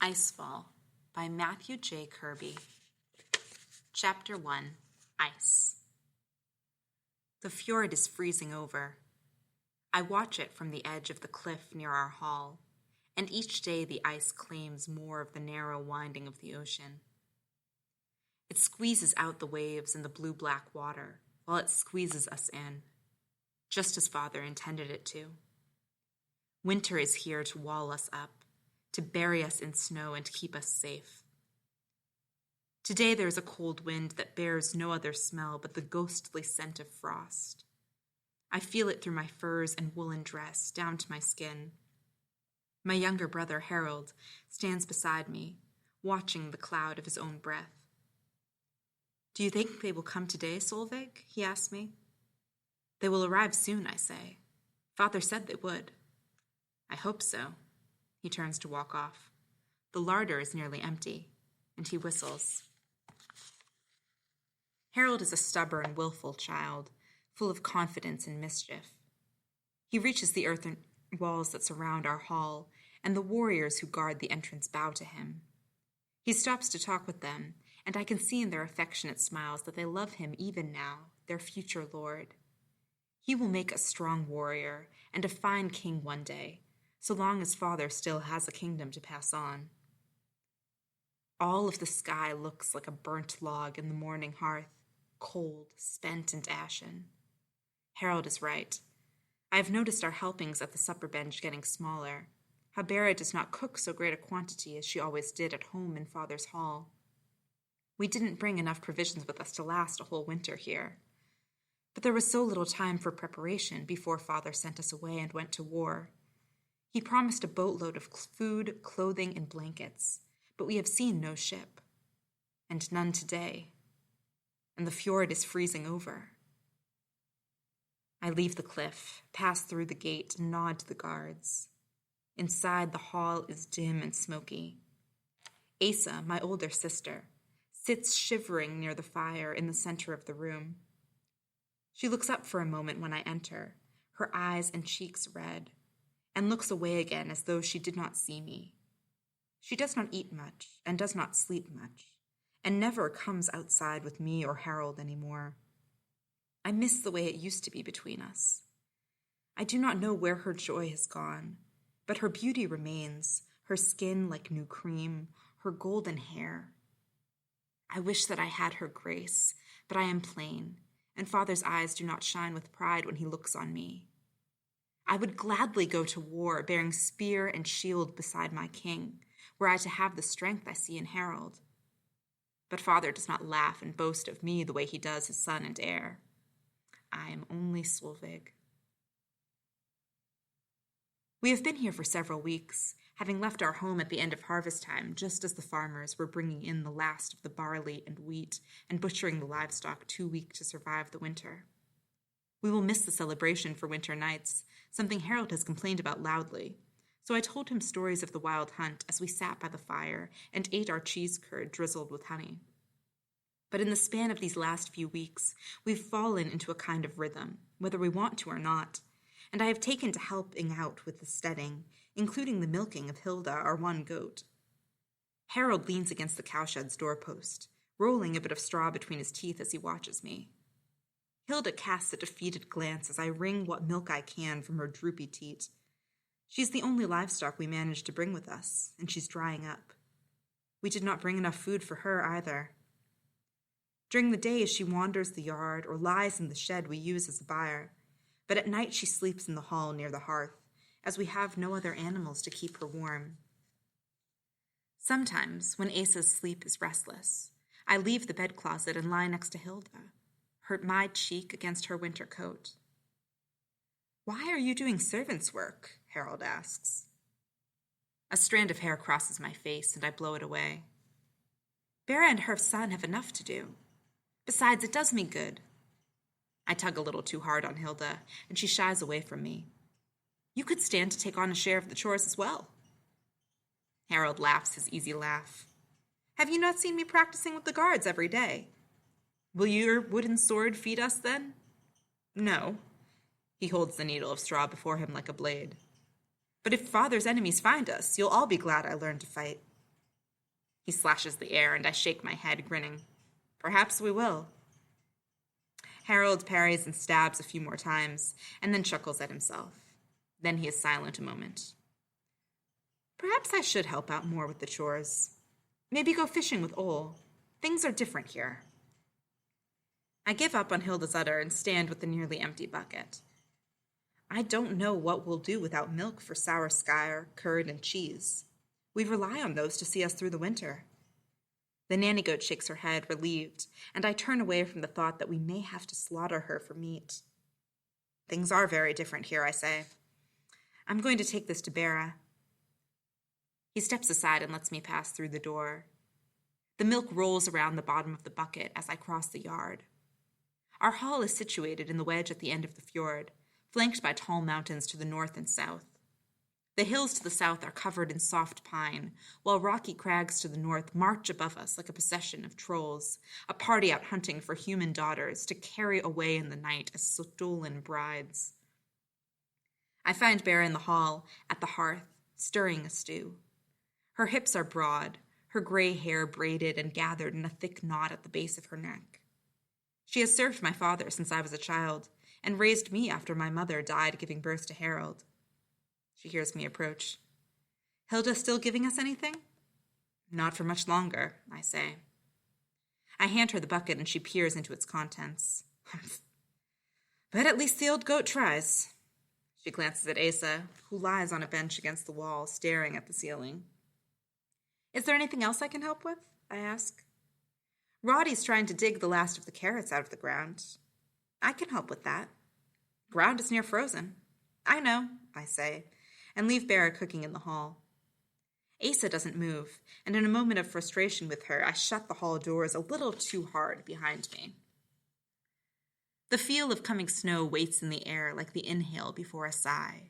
Icefall by Matthew J. Kirby. Chapter 1. Ice. The fjord is freezing over. I watch it from the edge of the cliff near our hall, and each day the ice claims more of the narrow winding of the ocean. It squeezes out the waves and the blue-black water, while it squeezes us in, just as Father intended it to. Winter is here to wall us up, to bury us in snow and keep us safe. Today there is a cold wind that bears no other smell but the ghostly scent of frost. I feel it through my furs and woolen dress, down to my skin. My younger brother, Harold, stands beside me, watching the cloud of his own breath. "Do you think they will come today, Solveig?" he asks me. "They will arrive soon," I say. "Father said they would." "I hope so." He turns to walk off. The larder is nearly empty, and he whistles. Harold is a stubborn, willful child, full of confidence and mischief. He reaches the earthen walls that surround our hall, and the warriors who guard the entrance bow to him. He stops to talk with them, and I can see in their affectionate smiles that they love him even now, their future lord. He will make a strong warrior and a fine king one day, so long as Father still has a kingdom to pass on. All of the sky looks like a burnt log in the morning hearth, cold, spent, and ashen. Harold is right. I have noticed our helpings at the supper bench getting smaller, how Bera does not cook so great a quantity as she always did at home in Father's hall. We didn't bring enough provisions with us to last a whole winter here. But there was so little time for preparation before Father sent us away and went to war. He promised a boatload of food, clothing, and blankets, but we have seen no ship, and none today, and the fjord is freezing over. I leave the cliff, pass through the gate, and nod to the guards. Inside, the hall is dim and smoky. Asa, my older sister, sits shivering near the fire in the center of the room. She looks up for a moment when I enter, her eyes and cheeks red, and looks away again as though she did not see me. She does not eat much and does not sleep much, and never comes outside with me or Harold anymore. I miss the way it used to be between us. I do not know where her joy has gone, but her beauty remains, her skin like new cream, her golden hair. I wish that I had her grace, but I am plain, and Father's eyes do not shine with pride when he looks on me. I would gladly go to war, bearing spear and shield beside my king, were I to have the strength I see in Harold. But Father does not laugh and boast of me the way he does his son and heir. I am only Solveig. We have been here for several weeks, having left our home at the end of harvest time, just as the farmers were bringing in the last of the barley and wheat and butchering the livestock too weak to survive the winter. We will miss the celebration for winter nights, something Harold has complained about loudly, so I told him stories of the wild hunt as we sat by the fire and ate our cheese curd drizzled with honey. But in the span of these last few weeks, we've fallen into a kind of rhythm, whether we want to or not, and I have taken to helping out with the steading, including the milking of Hilda, our one goat. Harold leans against the cowshed's doorpost, rolling a bit of straw between his teeth as he watches me. Hilda casts a defeated glance as I wring what milk I can from her droopy teat. She's the only livestock we managed to bring with us, and she's drying up. We did not bring enough food for her either. During the day, she wanders the yard or lies in the shed we use as a byre, but at night she sleeps in the hall near the hearth, as we have no other animals to keep her warm. Sometimes, when Asa's sleep is restless, I leave the bed closet and lie next to Hilda, my cheek against her winter coat. "Why are you doing servant's work?" Harold asks. A strand of hair crosses my face, and I blow it away. "Bera and her son have enough to do. Besides, it does me good." I tug a little too hard on Hilda, and she shies away from me. "You could stand to take on a share of the chores as well." Harold laughs his easy laugh. "Have you not seen me practicing with the guards every day? Will your wooden sword feed us, then?" "No." He holds the needle of straw before him like a blade. "But if Father's enemies find us, you'll all be glad I learned to fight." He slashes the air, and I shake my head, grinning. Perhaps we will. Harold parries and stabs a few more times, and then chuckles at himself. Then he is silent a moment. Perhaps I should help out more with the chores. Maybe go fishing with Ole. Things are different here. I give up on Hilda's udder and stand with the nearly empty bucket. I don't know what we'll do without milk for sour skyr, curd, and cheese. We rely on those to see us through the winter. The nanny goat shakes her head, relieved, and I turn away from the thought that we may have to slaughter her for meat. Things are very different here, I say. I'm going to take this to Bera. He steps aside and lets me pass through the door. The milk rolls around the bottom of the bucket as I cross the yard. Our hall is situated in the wedge at the end of the fjord, flanked by tall mountains to the north and south. The hills to the south are covered in soft pine, while rocky crags to the north march above us like a procession of trolls, a party out hunting for human daughters to carry away in the night as stolen brides. I find Bera in the hall, at the hearth, stirring a stew. Her hips are broad, her gray hair braided and gathered in a thick knot at the base of her neck. She has served my father since I was a child, and raised me after my mother died giving birth to Harold. She hears me approach. Hilda still giving us anything? Not for much longer, I say. I hand her the bucket and she peers into its contents. But at least the old goat tries. She glances at Asa, who lies on a bench against the wall, staring at the ceiling. Is there anything else I can help with? I ask. Roddy's trying to dig the last of the carrots out of the ground. I can help with that. Ground is near frozen. I know, I say, and leave Bera cooking in the hall. Asa doesn't move, and in a moment of frustration with her, I shut the hall doors a little too hard behind me. The feel of coming snow waits in the air like the inhale before a sigh.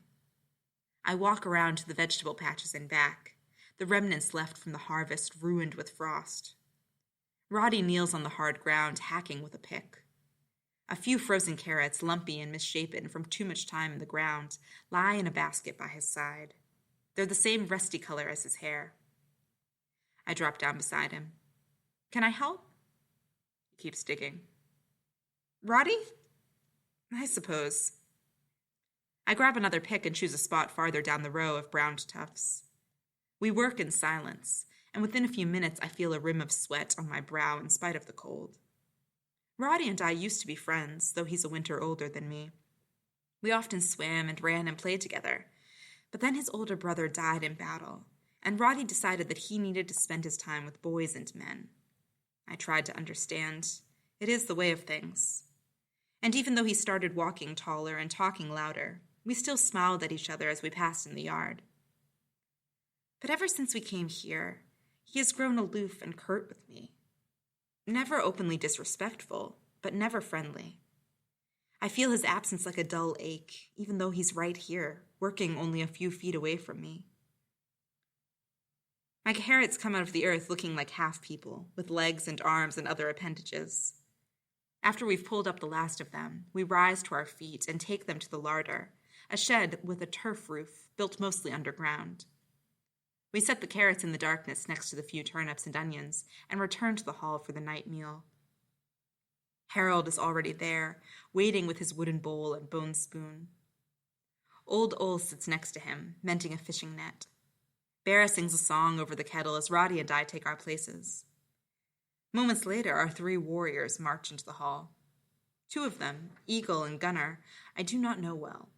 I walk around to the vegetable patches and back, the remnants left from the harvest ruined with frost. Roddy kneels on the hard ground, hacking with a pick. A few frozen carrots, lumpy and misshapen from too much time in the ground, lie in a basket by his side. They're the same rusty color as his hair. I drop down beside him. Can I help? He keeps digging. Roddy? I suppose. I grab another pick and choose a spot farther down the row of browned tufts. We work in silence, and within a few minutes I feel a rim of sweat on my brow in spite of the cold. Roddy and I used to be friends, though he's a winter older than me. We often swam and ran and played together, but then his older brother died in battle, and Roddy decided that he needed to spend his time with boys and men. I tried to understand. It is the way of things. And even though he started walking taller and talking louder, we still smiled at each other as we passed in the yard. But ever since we came here, he has grown aloof and curt with me. Never openly disrespectful, but never friendly. I feel his absence like a dull ache, even though he's right here, working only a few feet away from me. My carrots come out of the earth looking like half people, with legs and arms and other appendages. After we've pulled up the last of them, we rise to our feet and take them to the larder, a shed with a turf roof built mostly underground. We set the carrots in the darkness next to the few turnips and onions and return to the hall for the night meal. Harold is already there, waiting with his wooden bowl and bone spoon. Old Ole sits next to him, mending a fishing net. Bera sings a song over the kettle as Roddy and I take our places. Moments later, our 3 warriors march into the hall. 2 of them, Eagle and Gunner, I do not know well,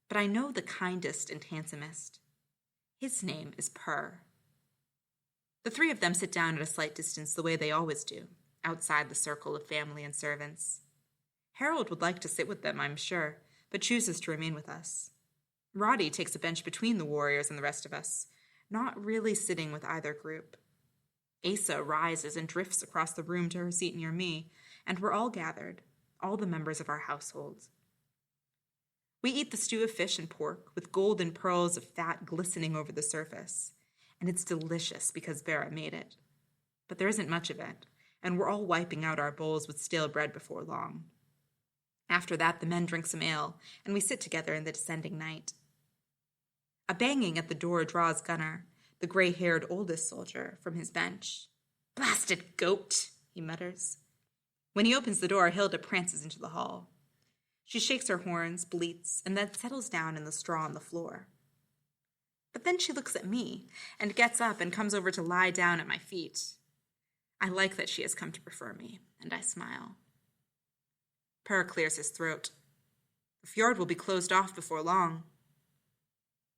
but I know the kindest and handsomest. His name is Purr. The 3 of them sit down at a slight distance the way they always do, outside the circle of family and servants. Harold would like to sit with them, I'm sure, but chooses to remain with us. Roddy takes a bench between the warriors and the rest of us, not really sitting with either group. Asa rises and drifts across the room to her seat near me, and we're all gathered, all the members of our household. We eat the stew of fish and pork, with golden pearls of fat glistening over the surface, and it's delicious because Bera made it. But there isn't much of it, and we're all wiping out our bowls with stale bread before long. After that, the men drink some ale, and we sit together in the descending night. A banging at the door draws Gunner, the the gray-haired oldest soldier, from his bench. "Blasted goat," he mutters. When he opens the door, Hilda prances into the hall. She shakes her horns, bleats, and then settles down in the straw on the floor. But then she looks at me and gets up and comes over to lie down at my feet. I like that she has come to prefer me, and I smile. Per clears his throat. The fjord will be closed off before long.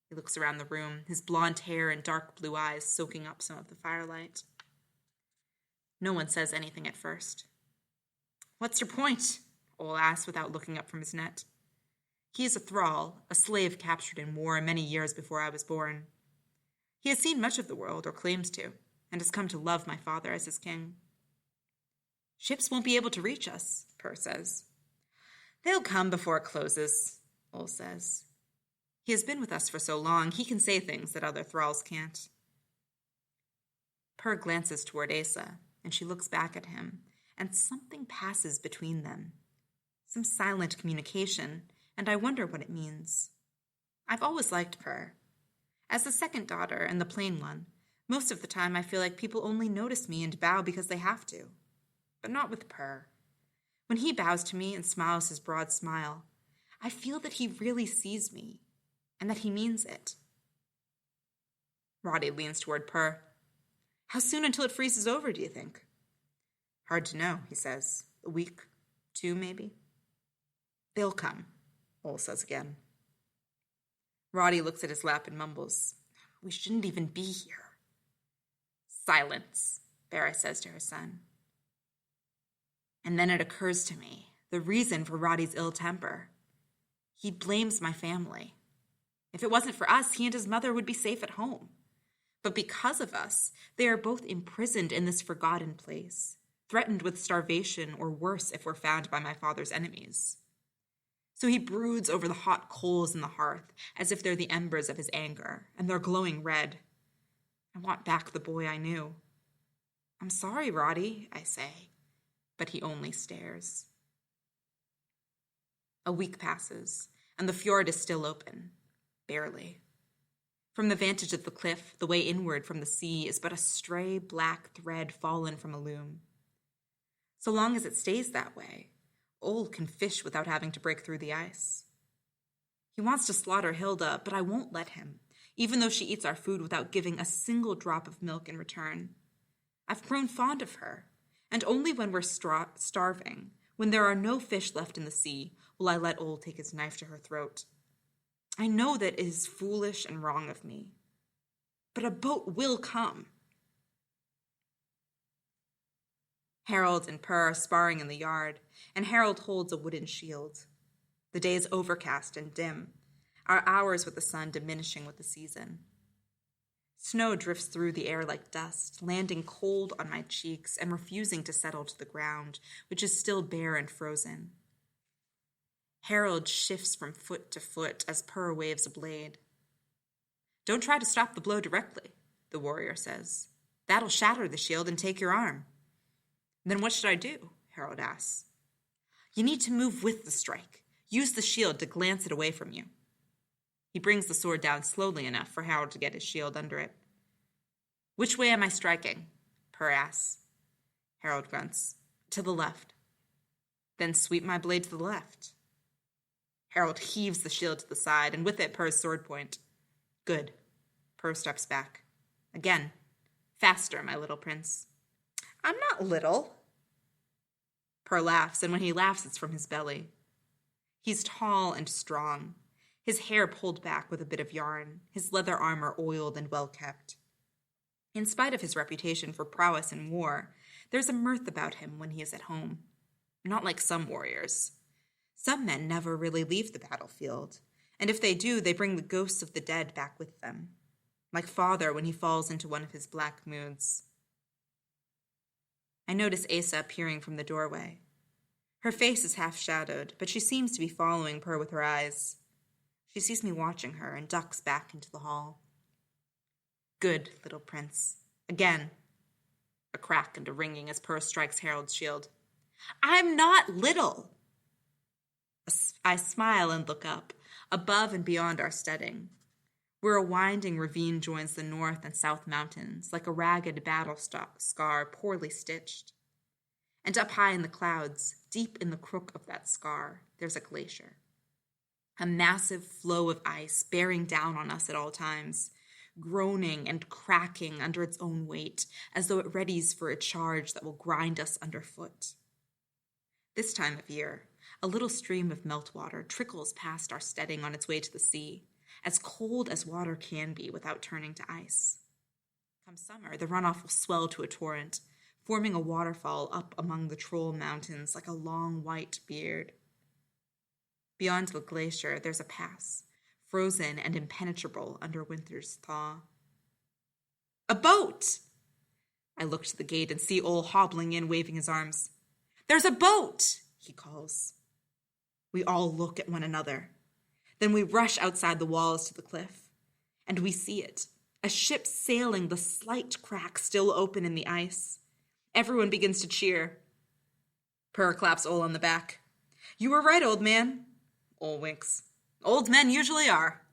He looks around the room, his blonde hair and dark blue eyes soaking up some of the firelight. No one says anything at first. "What's your point?" Ole asks without looking up from his net. He is a thrall, a slave captured in war many years before I was born. He has seen much of the world, or claims to, and has come to love my father as his king. "Ships won't be able to reach us," Per says. "They'll come before it closes," Ole says. He has been with us for so long, he can say things that other thralls can't. Per glances toward Asa, and she looks back at him, and something passes between them. Some silent communication, and I wonder what it means. I've always liked Per. As the second daughter and the plain one, most of the time I feel like people only notice me and bow because they have to. But not with Per. When he bows to me and smiles his broad smile, I feel that he really sees me, and that he means it. Roddy leans toward Per. "How soon until it freezes over, do you think?" "Hard to know," he says. "A week, 2 maybe." "They'll come," Ole says again. Roddy looks at his lap and mumbles, "We shouldn't even be here." "Silence," Bera says to her son. And then it occurs to me, the reason for Roddy's ill temper. He blames my family. If it wasn't for us, he and his mother would be safe at home. But because of us, they are both imprisoned in this forgotten place, threatened with starvation or worse if we're found by my father's enemies. So he broods over the hot coals in the hearth as if they're the embers of his anger, and they're glowing red. I want back the boy I knew. "I'm sorry, Roddy," I say, but he only stares. A week passes, and the fjord is still open. Barely. From the vantage of the cliff, the way inward from the sea is but a stray black thread fallen from a loom. So long as it stays that way, Ole can fish without having to break through the ice. He wants to slaughter Hilda, but I won't let him, even though she eats our food without giving a single drop of milk in return. I've grown fond of her, and only when we're starving, when there are no fish left in the sea, will I let Ole take his knife to her throat. I know that it is foolish and wrong of me, but a boat will come. Harold and Per are sparring in the yard, and Harold holds a wooden shield. The day is overcast and dim, our hours with the sun diminishing with the season. Snow drifts through the air like dust, landing cold on my cheeks and refusing to settle to the ground, which is still bare and frozen. Harold shifts from foot to foot as Per waves a blade. "Don't try to stop the blow directly," the warrior says. "That'll shatter the shield and take your arm." "Then what should I do?" Harold asks. "You need to move with the strike. Use the shield to glance it away from you." He brings the sword down slowly enough for Harold to get his shield under it. "Which way am I striking?" Per asks. Harold grunts. "To the left." "Then sweep my blade to the left." Harold heaves the shield to the side, and with it Per's sword point. "Good." Per steps back. Again. "Faster, my little prince." "I'm not little." Per laughs, and when he laughs, it's from his belly. He's tall and strong, his hair pulled back with a bit of yarn, his leather armor oiled and well-kept. In spite of his reputation for prowess in war, there's a mirth about him when he is at home. Not like some warriors. Some men never really leave the battlefield, and if they do, they bring the ghosts of the dead back with them, like Father when he falls into one of his black moods. I notice Asa peering from the doorway. Her face is half-shadowed, but she seems to be following Per with her eyes. She sees me watching her and ducks back into the hall. "Good, little prince." Again. A crack and a ringing as Per strikes Harold's shield. "I'm not little!" I smile and look up, above and beyond our steading. where a winding ravine joins the north and south mountains, like a ragged battle scar poorly stitched. And up high in the clouds, deep in the crook of that scar, there's a glacier. A massive flow of ice bearing down on us at all times, groaning and cracking under its own weight, as though it readies for a charge that will grind us underfoot. This time of year, a little stream of meltwater trickles past our steading on its way to the sea, as cold as water can be without turning to ice. Come summer, the runoff will swell to a torrent, forming a waterfall up among the Troll Mountains like a long white beard. Beyond the glacier, there's a pass, frozen and impenetrable under winter's thaw. A boat! I look to the gate and see Ole hobbling in, waving his arms. There's a boat, he calls. We all look at one another. Then we rush outside the walls to the cliff, and we see it, a ship sailing the slight crack still open in the ice. Everyone begins to cheer. Purr claps Ole on the back. You were right, old man. Ole winks. Old men usually are.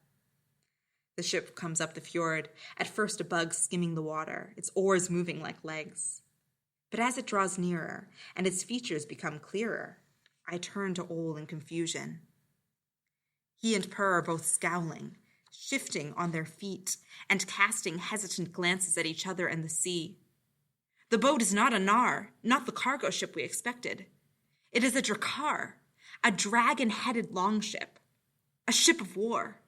The ship comes up the fjord, at first a bug skimming the water, its oars moving like legs. But as it draws nearer, and its features become clearer, I turn to Ole in confusion. He and Purr are both scowling, shifting on their feet, and casting hesitant glances at each other and the sea. The boat is not a nar, not the cargo ship we expected. It is a drakkar, a dragon-headed longship, a ship of war.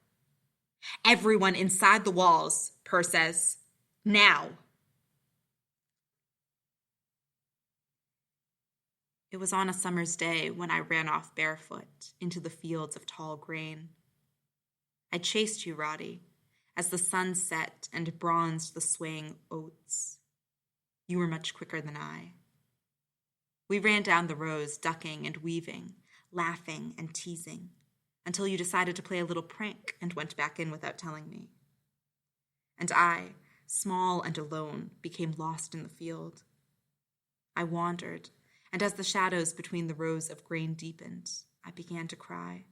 Everyone inside the walls, Purr says. Now. It was on a summer's day when I ran off barefoot into the fields of tall grain. I chased you, Roddy, as the sun set and bronzed the swaying oats. You were much quicker than I. We ran down the rows, ducking and weaving, laughing and teasing, until you decided to play a little prank and went back in without telling me. And I, small and alone, became lost in the field. I wandered, and as the shadows between the rows of grain deepened, I began to cry.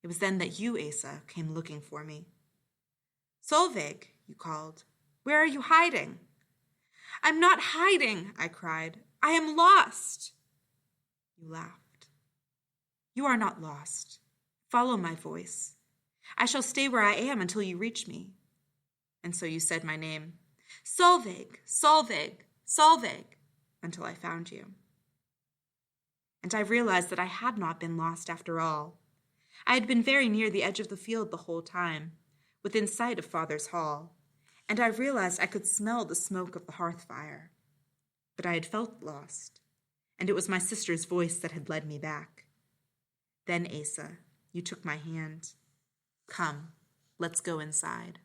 It was then that you, Asa, came looking for me. Solveig, you called. Where are you hiding? I'm not hiding, I cried. I am lost. You laughed. You are not lost. Follow my voice. I shall stay where I am until you reach me. And so you said my name. Solveig, Solveig, Solveig, until I found you. And I realized that I had not been lost after all. I had been very near the edge of the field the whole time, within sight of Father's hall, and I realized I could smell the smoke of the hearth fire. But I had felt lost, and it was my sister's voice that had led me back. Then, Asa, you took my hand. Come, let's go inside.